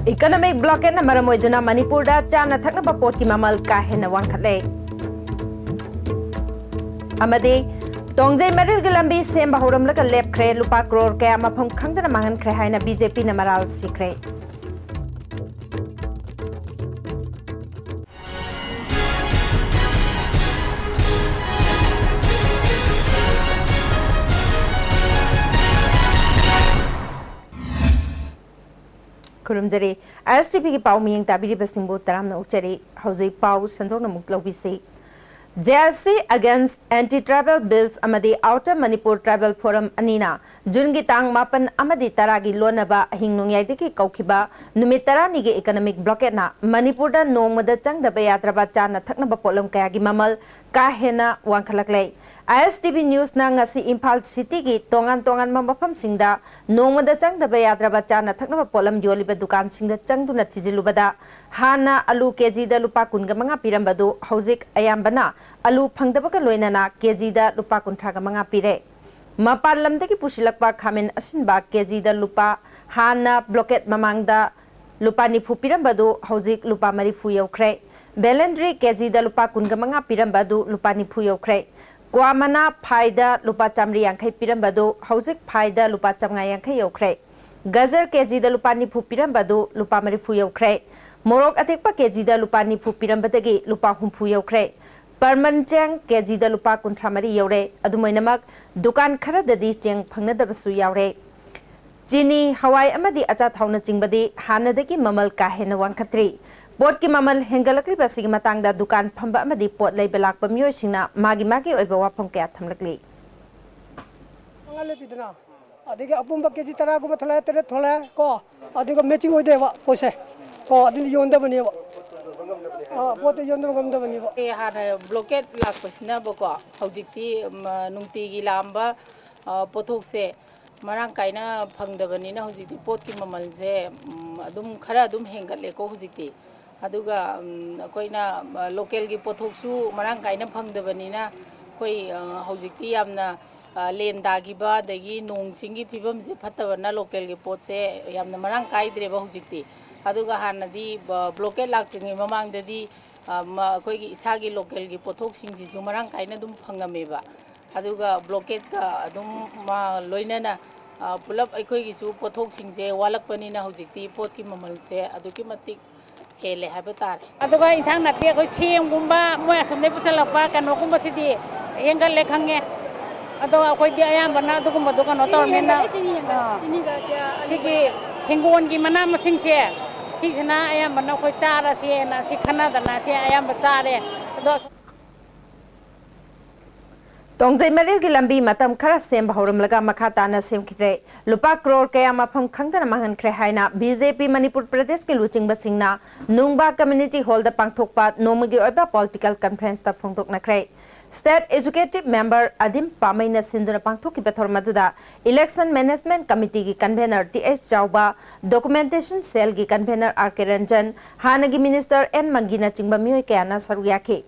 Economic blockade na maramoiduna Manipur da chana thakna pot ki mamal ka hena wangkhatle. Amadi Tongjai Maril ki lambi sem bahuram laka lep kre lupa crore kaya mafam khangdana mangan kre haina BJP na maral sikre. Kurumjari ISTV ki pau miyang tabiri basingbu taram na uchari hauzi pau sandong na muklau bisi. JSC against anti-tribal bills amadi Outer Manipur Tribal Forum anina June gi tang mapan amadi taragi lonaba hingnung yaidiki kaukiba numit tarani gi economic blockade na Manipur da nongmada changdaba yatraba chana thaknaba polam kaya gi mamal ka hena wangkhalaklei. ISTV News na ngasi Impal City ki tongan mambafam singda nongmada changdaba yatraba chana thaknaba polam yoliba dukan singda changduna thijilubada hana alu kg da lupa kunga manga pirambadu hauzik ayambana alu phangdabaga loinana kg da lupa kunthraga manga pire mapan lamdagi pusilakpa khamen asinba kg da lupa hana blockade mamangda lupa nifu pirambadu hauzik lupa marifu yaukhre belendri kg da lupa kunga manga pirambadu lupa nifu yaukhre Guamana Paida Lupa Chamri Yankai Pirambadu, Hauzik Paida Lupa Chamga Yankai Yokre, Gazer Kg the Lupani Pupirambadu, Lupa Marifu Yokre, Morok Atekpa Kg the Lupani Pupirambadagi, Lupa Humpu Yokre, Permanjang Kg the Lupa Kuntramari Yore, Adumoinamak, Dukan Kara the Dijang Pangadabasu Yore. Jini Hawaii Amadi Achat Hauna Jingbadi, Hanadaki Mamal Kahena Wankatri. Pot ki mamal hengalakli basigi matangda dukan phamba amadi pot lei belak pamyo singna magi oiba wapam kya thamlakli ngale pidna adigi apumba keji tara ko thala tere thola ko adigo matching oide wa pose ko adini yonda bani wa pot yonda gamda bani wa e hana blockade lak pasina boko haujikti nungti gi lamba pothok se marang kaina phangda bani na haujikti pot ki mamal je adum khara adum hengale ko haujikti aduga koina local gi pothoksu marang kaina phangdabani na koi haujikti yamna lenda gi ba dagi nong singi phibam je phatabana local gi pot se yamna marang kai dire ba haujikti aduga hanadi blockade laktingi mamang dadi koi gi isa gi local gi pothok sing ji su marang kaina dum phangame ba aduga blockade ka dum ma loinana pulap aikoi gi su pothok sing je walakpani na haujikti pot ki mamal se aduki matik Hele habitat. Aduga insang nati ko siem gumba mo asumne puchalapa kano gumba sidi yengal lekhange aduga ko di ayam bana aduga maduga notor mena sigi hingon gi mana masing se sisna ayam bana ko chara se na sikhana dana se ayam bachare ado Tongjai Maril ki lambi matam khara sem bahuram laga makha na sem khire lupa crore kaya mafam khangdana mangan khre haina BJP Manipur Pradesh ke luching basingna Nungba Community Hall da pangthokpa nomagi oiba political conference ta phongtok na khre State Executive Member Adim Pamaina Sinduna pangthoki pathor maduda Election Management Committee ki convener TH Chauba Documentation Cell ki convener RK Ranjan Hanagi Minister N Mangina chingba mioi kaya na saruyakhe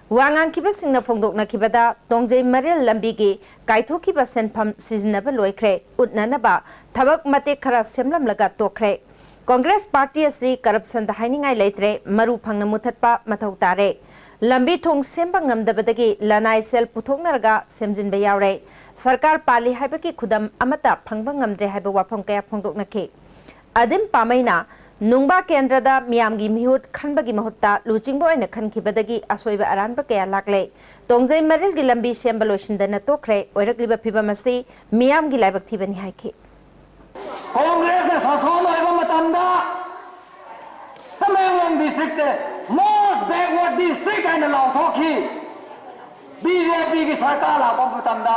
Wangang kiba singna phongdok na kibada Tongjai Maril lambi gi kaitho kiba senpham siznaba loikre utnanaba thabak mate khara semlam laga tokre Congress Party asi corruption da hainingai leitre maru phangna muthatpa mathau tare lambi thong semba ngamdabadagi lanai sel puthoknarga semjinba yaure sarkar pali haibaki khudam amata phangba ngamdre haiba wafam kaya phongdok nakhe adim pamaina Nungba Kendrada Miyamgi Mihut Khanbagi Mahutta Luchingbo and Khankibadagi Asweba Aranba Kaya Lakle Tongjai Maril Gilambi Shembaloshin Dana Tokre Orakliba Pibamasi Miyamgi Labaktiban Haiki Congress Sasolo Evamatanda Tamangang district most backward district and along Toki BJP Sarkala Pampatanda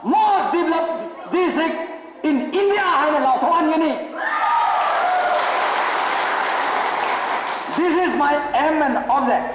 most developed district in India and along Tokani This is my aim and object.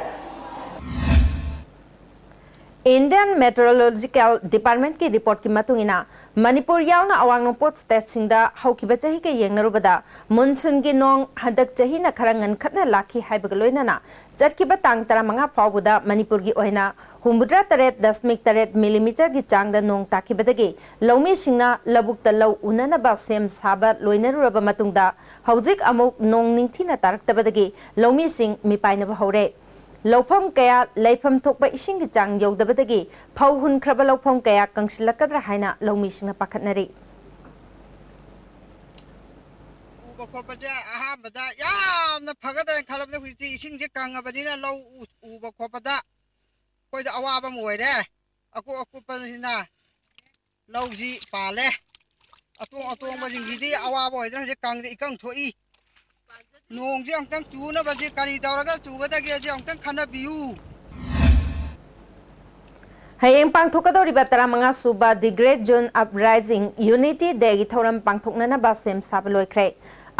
Indian Meteorological Department की report की मतुंगिना Manipur यावना अवांग नोंपोत state सिंगदा हौकिबा चही के येंगनरुबदा मुनसुन की नोंग हदक चही ना खरा ngनखतना lucky हाइबग लोइनाना चटकिबा तांग 15 फावबदा मणिपुर की ओइना 73.8 millimetre की चांगदा नोंग ताकिबदगी लौमी सिंगना लबुकता लौ उननबा सेम साबा लोइनरुबा मतुंगदा हौजिक अमुक नोंग निंगथिना तारक्तबदगी लौमी सिंग मिपाइनबा हौरे लौफम कया लैफम थोकबा इसिंग की चांग यौदबदगी फौ हुनख्रबा लौफम कया कंसिलकद्रा हाइना लौमीसिंगना पाखतनरी उबा खोपजे अहामदा यामना फगदन खलबने हुइति इसिंग जे कांगबनिना लौ उबा खोपदा कोइदा अवाबा मोइरे अकु अकुपनिना लौजी पाले अतों बजिंगीदी अवाबा होइदन जे कांगदे इकंग थोई नोंजे अंतंग चूना बजे करी दौरगा चूगदगे जे अंतंग खनबियू हयेंग पांगथोकदौरिबा 15 सुबा दि ग्रेट जून अपराइजिंग यूनिटी डे की थौरम पांगथोकननबा सेम साबा लोइख्रे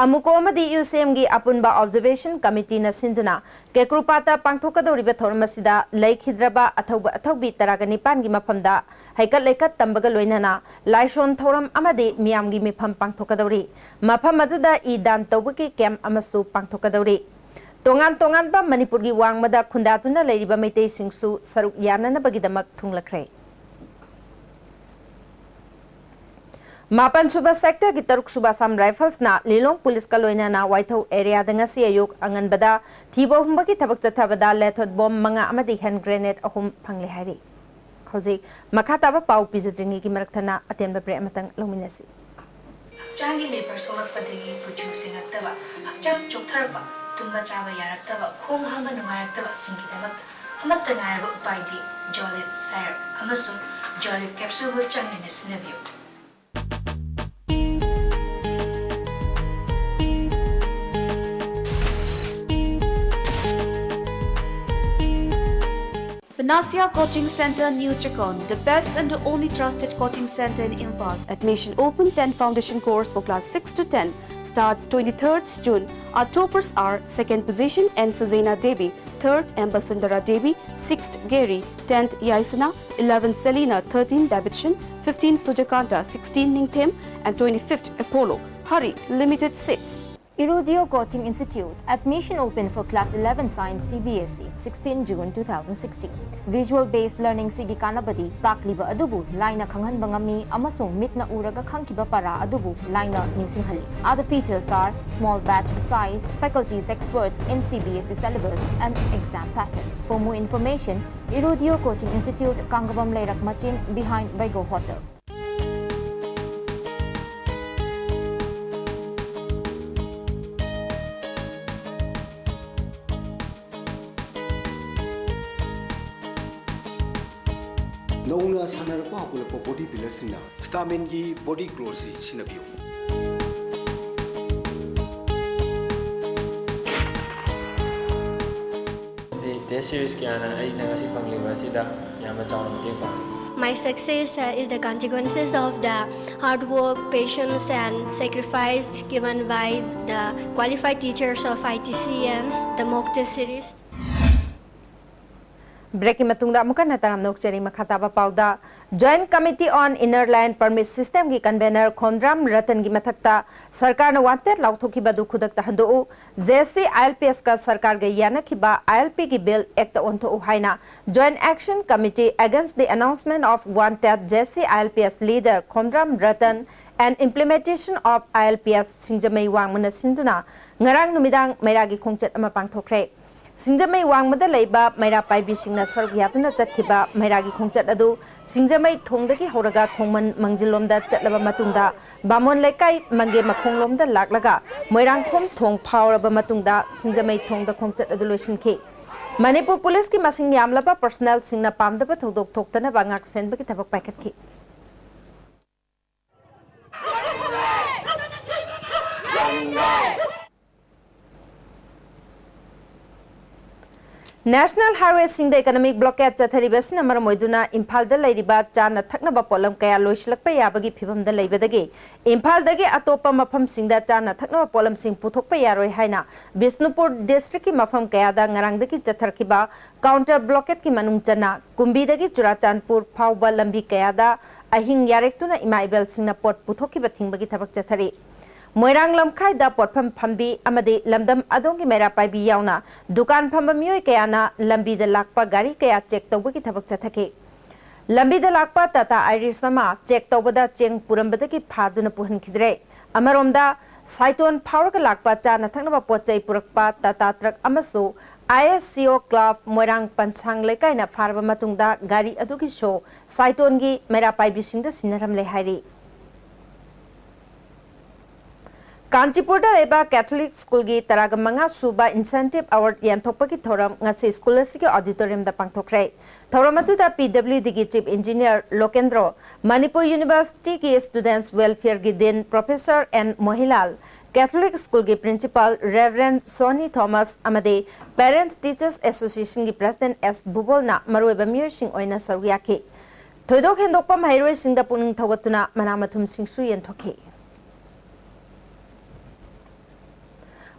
अमुको अमदी यूसेम की अपुनबा ऑब्जर्वेशन कमिटी न सिंधुना केक्रुपाता पांगथोकदौरिबा थौरम असिदा लैखिद्रबा अथौबा अथौबी 19 की मफमदा हैकत लेकत तंबगा लोइनना लाइसोन थौरम अमदी मियाम की मिफम पांगथोकदौरी मफम अदुदा ई दान तौबकी कैम्प अमसु पांगथोकदौरी तोंगान तोंगान बा मणिपुर की वांगमदा खुंदातुना लेरिबा मैतै सिंगसु सरुक याननबगिदमक थुंगलख्रे मापन सुबह सेक्टर की तरुक सुबह साम राइफल्स ना लिलोंग पुलिस का लोइना वाइथौ एरिया दंगसी अयुक अंगनबदा थीबो हुंबकी थबक चथाबदा लेथोट बॉम्ब मंगा अमदी हैंड ग्रेनेड अहुम फंगले हाइरी हौजिक मखाताबा पाउ पिजद्रिंगी की मरकथना अतेंबा ब्रे अमतंग लोमिनसी चांगी लेबर सोलकपदगी पुजु सिंगक्तबा हक्चांग चोकथरबा तुम्बा चाबा यारक्तबा खोंग हांगा नुंगारक्तबा सिंगिदमक अमत्ता नायरबा उपायदि जॉलिब सायर अमसुं जॉलिब कैप्सूल बु चांगने सिनबियो Panacea Coaching Center, New Chakon, the best and the only trusted coaching center in Imphal. Admission open 10 foundation course for class 6 to 10 starts 23rd June. Our toppers are 2nd position N. Suzaina Devi, 3rd Amber Sundara Devi, 6th Gary, 10th Yaisana, 11th Selina, 13th Davidson, 15th Sujakanta, 16th Ningthem and 25th Apollo. Hurry, limited seats. Irudio Coaching Institute. Admission open for class 11 science CBSE 16 June 2016. Visual based learning sigi kanabadi takliba adubu laina khanghan bangami amasung mitna uraga khangkiba para adubu laina ningsinghali. Other features are small batch size, faculties experts in CBSE syllabus and exam pattern. For more information, Irudio Coaching Institute, Kangabam Leirak Machin behind Baigo Hotel. नौना सानरपा हकुलपा body बिल्डर्सना stamen की body growth सिनबियो test series क्या ना आई नगसी फंगलिबा सिदा यामा चावना मतें पांग My success is the consequences of the hard work, patience and sacrifice given by the qualified teachers of ITC and the mock test series. Break मतुंगदा मुका नताराम नोकचरी मखाताबा पाउदा joint committee on inner line permit system की convener Khomdram Ratan की मथक्ता सरकार ने वांटेड लाउथोकी बदु खुदकता हंदो जेसी आईएलपीएस का सरकार गे यानखिबा आईएलपी की बिल एक्ट ओंथो हाइना joint action committee against the announcement of wanted JC ILPS leader Khomdram Ratan and implementation of ILPS Singjamei Wangmana Sinduna ngarang numidang mairagi khongchat ama pangthokre Singjamei Wangmada leiba maira paibi singna saruk yatuna chatkiba mairagi khongchat adu Singjamei thongdagi horaga khongman mangjilomda chatlaba matungda bamon lekai mange makhonglomda laklaga moirang khom thong phawraba matungda Singjamei thongda khongchat adu loisinki Manipur police ki masing yamlaba personnel singna pamdaba thodok thoktana bangak senbagi thabak paikatki National Highway sing the economic blockade chatharibasina maramoiduna Imphal da leiriba chana thaknaba polam kaya loislakpa yabagi phibam da leibadagi Imphal dagi atopa mafam singda chana thaknaba polam sing puthokpa yaroi haina Bisnupur district ki mafam kaya da ngarangdagi chatharkiba counter blockade ki manung chana Kumbi dagi Churachandpur phawba lambi kaya da ahing yarektuna imaibel singna pot puthokiba thingbagi thabak chathari Moirang lamkai da potpham phambi amade lamdam adongi mera paibi yauna dukan phamba mioi kayana lambi da lakpa gari kaya check tawbagi thabak chathake lambi da lakpa tata iris nama check tawbada cheng purambadagi phaduna puhan khidre amaromda saiton phawraga lakpa chana thaknaba pochai purakpa tata truck amasu ISCO club moirang panchang lekai na pharba matungda gari adugi show saiton gi mera paibi singda sinaram le hairi Kanchipur da Catholic School gi taraga manga suba incentive award yanthokpa ki thoram ngasi school asigi auditorium da pangthokre thoram atu da PWD gi chief engineer Lokendro Manipur University ki students welfare gi din professor and Mohilal Catholic School gi principal Reverend Sonny Thomas amade Parents Teachers Association gi president S Bubolna marueba mir sing oina saruyaki thoidok hendokpa mairoi sing da puning thogatuna manamathum singsu yenthoke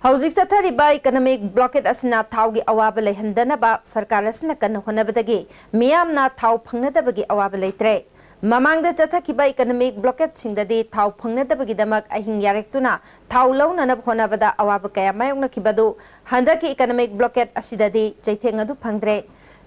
Housing Sathariba economic blockade asina thaugi awaba lehandanaba sarkar asina kan honabadagi miyamna thau phangnadabagi awaba leitre mamangda chathakiba economic blockade singdadi thau phangnadabagi damak ahing yarektuna thau launanab honabada awaba kaya mayongna kibadu handaki economic blockade asidadi chaithengadu phangdre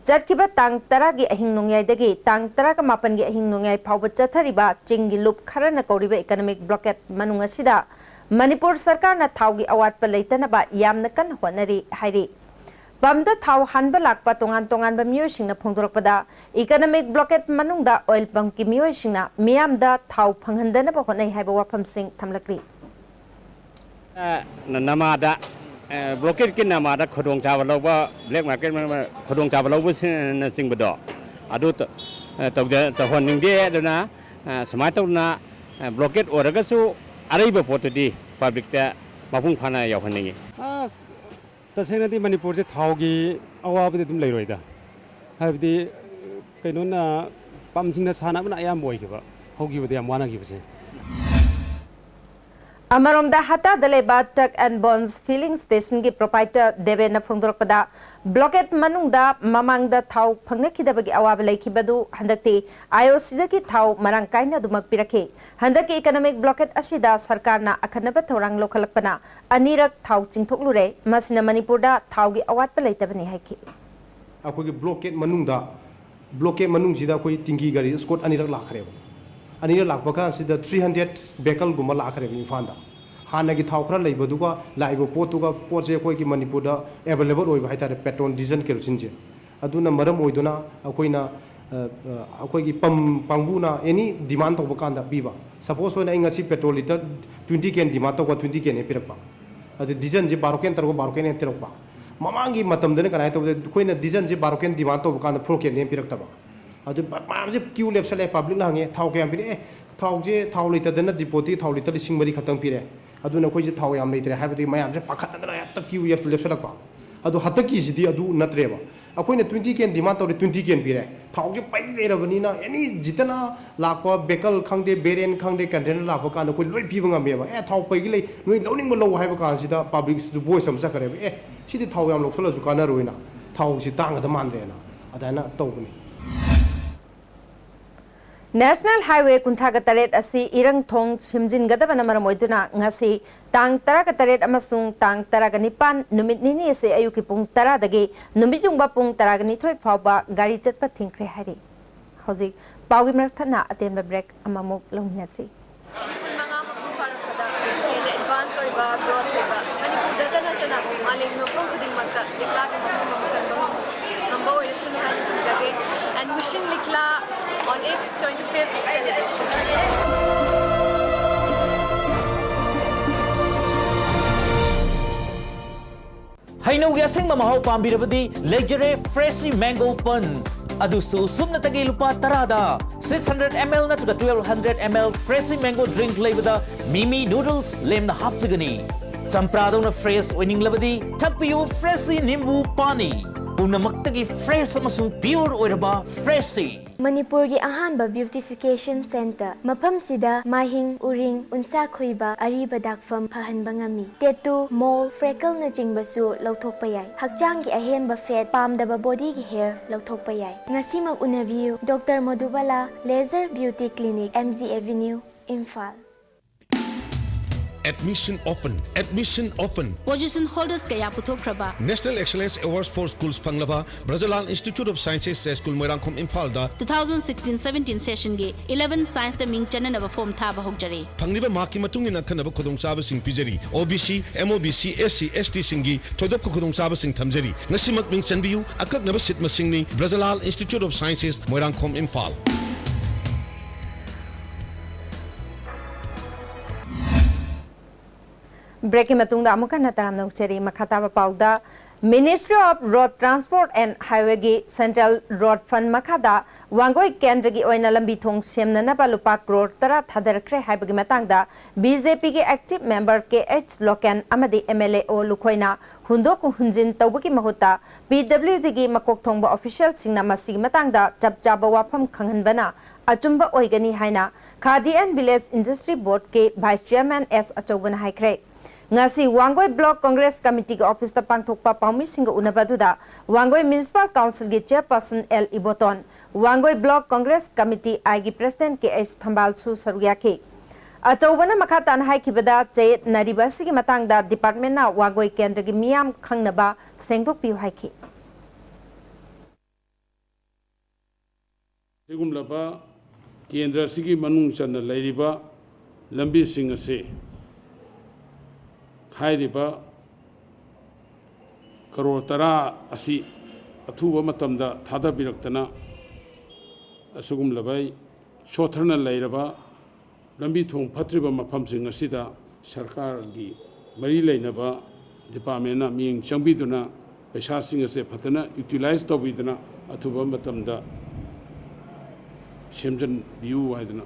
Chatkiba tang taragi ahing nongyai dagi tang taraga mapan gi ahing nongyai phawba chathariba chingi lup kharana koriba economic blockade manunga sida Manipur Sarkar na thaugi award pa leitana ba yamna kan honari hairi Bamda thau hanba lakpa tongan ba miyo sing na phongdorakpada economic blockade manungda oil pump ki miyo sing na miyamda thau phanghandana ba honai haiba wafam sing thamlakri namada blockade ki namada khodong chaba loba black market khodong chaba loba sing bado adu to honing de dona samaitona blockade oragasu Arriba potodi public ta mapung phana yawhani tasena di Manipur je thaugi awabde dum leiroida habdi kainona pamjingna sana bana ayam boikiba hogi bode amwana gibse Amaromda hata daleba truck and bonds filling station gi proprietor Devena Phongdorpada blockade manungda mamangda thau phangnekidabagi awab leikibadu handakti IOC dagi thau marang kaina dumak pirake handaki economic blockade asida sarkarna akhanaba thorang lokhalakpana anirak thau chingthoklure masina Manipurda thaugi awat pa leitabani haiki akogi blockade manungsida koi tingi gari escort anirak lakhre Anira lakpaka sida 300 vehicle guma lakhare infanda hana gi thau khra leibaduga laibo potuga poje koi ki Manipurda available oiba haitare petrol diesel kerosene je aduna maram oiduna akoina akoi gi pangbuna any demand tok bakanda biba suppose when inga si petrol liter 20 ken demand tok 20 ken epirakpa adu diesel je 12 ken targo 12 ken epirakpa mamangi matam dene kanai to koina diesel je 12 ken demand tok bakanda 4 ken epirakta adu mamje queue lepsale public na nge thau kyam pire thau je thau liter dana dipoti thau liter singmari khatang pire adu na koi je thau yam leitre habati mayam je pakhat dana ya tak queue yep lepsala pa adu hataki sidi adu natreba akoina 20 ken demand tor 20 ken pire thau je pai lerabani na any jitana lakwa bekal khangde beren khangde container la ka na koi loi pibanga meba thau pai gi lei noi loning mo lo haiba ka sida public su voice am sakare sidi thau yam loksala su kana roina thau si tang da mandre na adana tawbani National Highway Kunthaga Taret asi irang thong simjin gadabana maramoiduna ngasi tang taraga taret amasung tang taraga nipan numit nini se ayuki pung tara dagi numit jungba pung taraga ni thoi phawba gari chatpa thingkre hari hoji pawgi marathana atemba break amamuk longnasi advance oiba growth oiba Manipur da natana maling no pong kuding makta likla ka number oiration and wishing likla on its 25th celebration. Hainaugi asengba mahau pambirabadi Legendary Freshly Mango Buns. Adusu sumna tagi lupa tarada 600 ml na tuga 1200 ml Freshly Mango drink leibada Mimi noodles lemna hapchagani. Champrado na fresh winning labadi thakpiyu Freshly Nimbu Pani. ꯄꯨꯝꯅꯃꯛꯇꯒꯤ fresh ꯑꯃꯁꯨꯡ pure ꯑꯣꯏꯔꯕ ꯐ꯭ꯔꯦꯁꯁꯤ ꯃꯅꯤꯄꯨꯔꯒꯤ ꯑꯍꯥꯟꯕ beautification centre ꯃꯐꯝꯁꯤꯗ ꯃꯍꯤꯡ ꯎꯔꯤꯡ ꯎꯟꯁꯥ ꯈꯣꯏꯕ ꯑꯔꯤꯕ ꯗꯥꯛꯐꯝ ꯐꯍꯟꯕ ꯉꯝꯃꯤ ꯇꯦꯇꯨ ꯃꯣꯜ ꯐ꯭ꯔꯦꯀꯜꯅꯆꯤꯡꯕꯁꯨ ꯂꯧꯊꯣꯛꯄ ꯌꯥꯏ ꯍꯛꯆꯥꯡꯒꯤ ꯑꯍꯦꯟꯕ ꯐꯦꯠ ꯄꯥꯝꯗꯕ ꯕꯣꯗꯤꯒꯤ ꯍꯦꯌꯔ ꯂꯧꯊꯣꯛꯄ ꯌꯥꯏ ꯉꯁꯤꯃꯛ ꯎꯅꯕꯤꯌꯨ doctor Madhubala laser beauty clinic MG Avenue Imphal Admission open. Admission open. Position holders kaya puthokraba. National Excellence Awards for Schools Panglaba, Brazilian Institute of Sciences School Moirangkhom Imphal da 2016-17 session ge 11 science da ming chananaba form thaba hokjare. Pangliba maki matungina khanaba khudongchaba sing pijari. OBC, MOBC, SC, ST singi thodop khudongchaba sing thamjari. Ngasimak ming chanbiyu akaknaba sit masingni Brazilian Institute of Sciences Moirangkhom Imphal. Breaking matungda amuka nataram na uchari makhataba pauda Ministry of Road Transport and Highway gi Central Road Fund makhada wangoi kendra gi oina lambi thong semna ba lupa crore tara thadarakre haibagi matangda BJP gi active member KH Lokan amadi MLA o lukhoina hundok hunjin tawbagi mahuta PWD gi makok thongba official singna masigi matangda chapchaba wafam khanghanbana achumba oigani haina Khadi and Village Industry Board ke Vice Chairman S Achobana haikre ngasi Wangoi Block Congress Committee ke office ta pangthokpa paumi singa unabaduda Wangoi Municipal Council ge chairperson L Iboton Wangoi Block Congress Committee agi President KH Thambal su saruyake achobana makhatan haikibada chay naribasi gi matangda department na Wangoi kendra gi miyam khangnaba sengdok piu haiki sigumlaba kendra sigi manung chana lairiba lambi singa se hairiba karor tara asi athuba matamda thada biraktana asugum labai shothana lairaba lambi thong phatriba mafam sing asida sarkar gi mari lainaba department na ming changbiduna paisa sing ase phatana utilize tobiduna athuba matamda shemjan biu haidana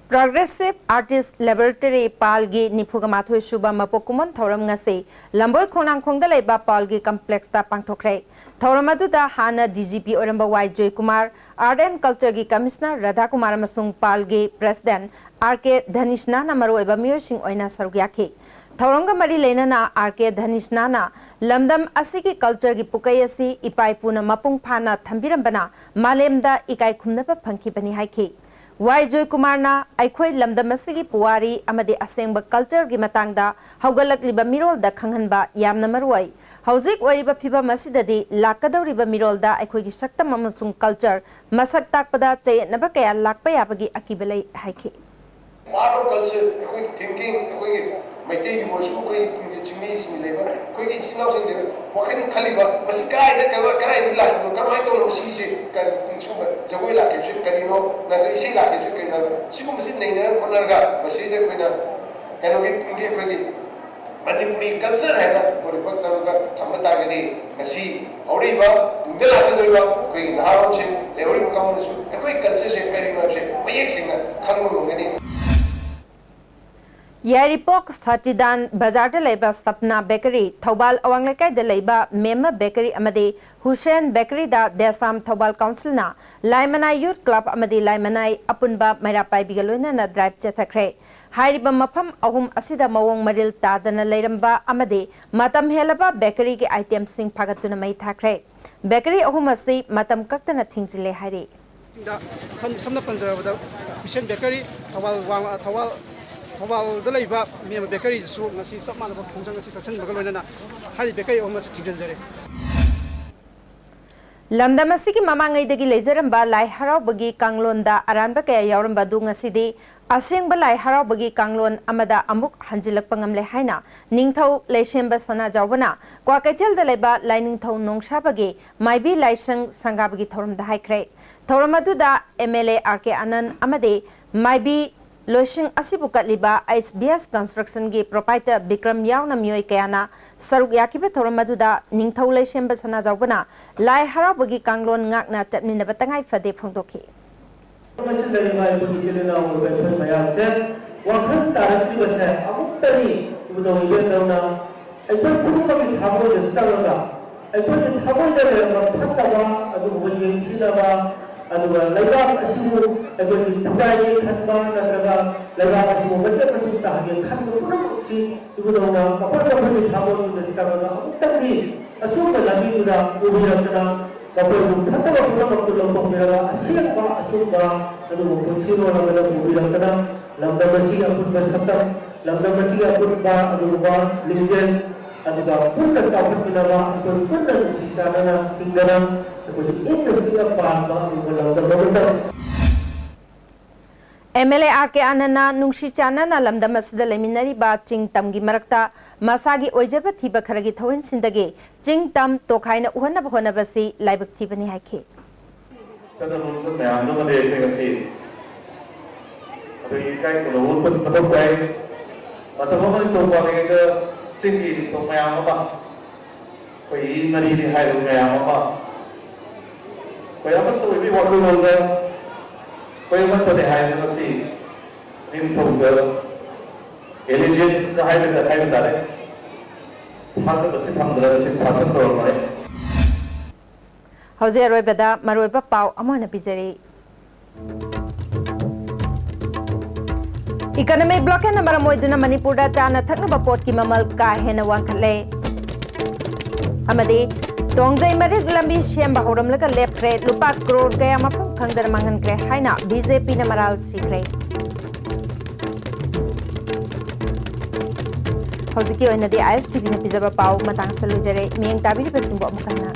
Progressive Artist Laboratory Palgi Nipugamathoi Suba Mapokumon Thoram ngase Lamboy Khonang Khongda leba Palgi Complex ta pangthokre Thoramaduda Hana DGP Oramba Y Joy Kumar Art and Culture gi Commissioner Radha Kumar amasung Palgi President RK Dhanishna na maroiba miyo sing oina sarugyake Thoranga mari leinana RK Dhanishna na lamdam asigi culture gi pukai asi ipai puna mapung phana thambirambana malemda ikai khumnaba phangkibani haike Y Joy Kumar na aikhoi lamdam asigi puwari amadi asengba culture gi matangda haugalakliba mirol da khanghanba yamna marwai hauzik oiriba phiba masidadi lakadoriba mirol da aikhoi gi saktam amasung culture masak takpada chayetnaba kaya lakpa yabagi akibelai haike art of culture ekoi thinking ekoi maitei gi bosu koi chimi simi leba koi gi sinau sing de wakhan khaliba masi kai da karai ni la no kamai to no si se kan suba jagoi la ke su kari no na to isi la ke su kai na sibu masi nei na konarga masi de koi na kano gi ngi koi gi Manipuri culture hai na puri bakta ka thamata ga di masi auri ba ungela ka doi ba koi na hawo se le ori ka mo su ekoi culture se kari na se mayek sing na khangmo no ngi Yaripok Satidan Bazar da leba Sapna Bakery Thobal Awanglekai da leba Mema Bakery amade Hussein Bakery da Desam Thobal Council na Laimanai Youth Club amade Laimanai Apunba Mairapai Bigaloina na drive chathakre Hairiba mafam ahum asida mawong maril tadana lairamba amade matam helaba bakery ge items sing phagatuna mai thakre bakery ahum asi matam kaktana thingjile haire samna panjarabada Hussein Bakery Thobal da laiba Mema Bakery su ngasi sapmana ba khongjang ngasi sasan bagal loina na hari bakery ahum asi thingjanjare Lamdamasigi mamangai dagi lejaramba lai harau bagi kanglonda aranba kaya yauramba du ngasidi aseng balai harau bagi kanglon amada amuk hanjilak pangamle haina ningthau leishemba sona jawbana kwa kaitel da leba lai ningthau nongsha bagi maibi laisang sanga bagi thoram da haikre thoramadu da MLA RK Anand amade maibi Loising asibukat liba ISBS Construction gi proprietor Bikram Yau na miyoi kayana saruk yakibe thoramaduda ningthau leishemba sana jawbana lai harau bagi kanglon ngakna chatmina batangai fade phongdokhi masidari mai bagi jelena ong benpen mayam se wakhan taratri basa amuk tani udong ibe tauna ꯑꯩꯈꯣꯏ ꯈꯨꯗꯤꯡꯃꯛꯀꯤ ꯊꯃꯣꯏꯗ ꯆꯪꯉꯒ ꯑꯩꯈꯣꯏꯒꯤ ꯊꯃꯣꯏꯗ ꯂꯩꯔꯝꯕ ꯐꯠꯇꯕ ꯑꯗꯨꯒꯨꯝꯕ ꯌꯦꯡꯊꯤꯅꯕ ꯑꯗꯨꯒ ꯂꯩꯕꯥꯛ ꯑꯁꯤꯕꯨ ꯑꯩꯈꯣꯏꯒꯤ ꯊꯨꯒꯥꯏꯒꯦ ꯈꯟꯕ ꯅꯠꯇ꯭ꯔꯒ ꯂꯩꯕꯥꯛ ꯑꯁꯤꯕꯨ ꯃꯆꯦꯠ ꯃꯆꯦꯠ ꯇꯥꯍꯟꯒꯦ ꯈꯟꯕ ꯄꯨꯝꯅꯃꯛꯁꯤ ꯏꯕꯨꯗꯧꯅ ꯃꯈꯣꯏꯒꯤ ꯊꯃꯣꯏꯗꯨꯗ ꯆꯪꯉꯒ ꯑꯃꯨꯛꯇꯪꯗꯤ ꯑꯁꯨꯝꯕ ꯂꯝꯕꯤꯗꯨꯗ ꯎꯕꯤꯔꯛꯇꯅ ꯃꯈꯣꯏꯕꯨ ꯐꯠꯇꯕ ꯄꯨꯝꯅꯃꯛꯇꯨ ꯂꯧꯊꯣꯛꯄꯤꯔꯒ ꯑꯁꯦꯡꯕ ꯑꯆꯨꯝꯕ ꯑꯗꯨꯕꯨ ꯄꯨꯟꯁꯤꯔꯣꯜ ꯑꯃꯗ ꯎꯕꯤꯔꯛꯇꯅ ꯂꯝꯗꯝ ꯑꯁꯤꯒꯤ ꯑꯄꯨꯟꯕ ꯁꯛꯇꯝ ꯂꯝꯗꯝ ꯑꯁꯤꯒꯤ ꯑꯄꯨꯟꯕ ꯑꯗꯨꯒꯨꯝꯕ ꯂꯤꯡꯖꯦꯜ ꯑꯗꯨꯒ ꯄꯨꯟꯅ ꯆꯥꯎꯈꯠꯃꯤꯟꯅꯕ ꯑꯩꯈꯣꯏ ꯄꯨꯟꯅ ꯅꯨꯡꯁꯤ ꯆꯥꯟꯅꯅ ꯍꯤꯡꯗꯅ ꯑꯩꯈꯣꯏꯒꯤ ꯏꯪꯅ ꯆꯤꯛꯅ ꯄꯥꯟꯕ ꯑꯗꯨꯒꯨꯝꯕ ꯂꯝꯗꯝ ꯑꯃꯗ MLA RK Anana nungshi chanana lamdam asida leminari ba ching tam gi marakta masagi oijaba thiba kharagi thawin sindage ching tam tokhaina uhana bhona basi laibak thibani haike sada nungsa mayam no made ngasi abe kai ko lo pun patok kai patok ko to ba ge ga ching gi to mayam ba ko yi mari ni hai lo mayam ba ko ya to bi wa ko lo ga कोई मत तो नहीं है ना सी इन तो कर allegiance है बता रहे शासन बस हम दर से शासन तो रहा है हौजे रोय बदा मरोय बा पाव अमन बिजरी इकोनॉमिक ब्लॉक है नंबर मोइदुना मणिपुर दा चाना थकना पोट की ममल का हेना वांखले अमदे तोंगजै मरिक लंबी सेम बाहोरम लगा लेफ्रे लुपा करोड़ गया मफम खंगदर मंगन क्रे हाइना बीजेपी ने मराल सीखरे हौजिकी ओइनदे ISTV ने पिजबा पाव मतंग सलुजरे मियंग ताबिरि बसिंबो मुकन्ना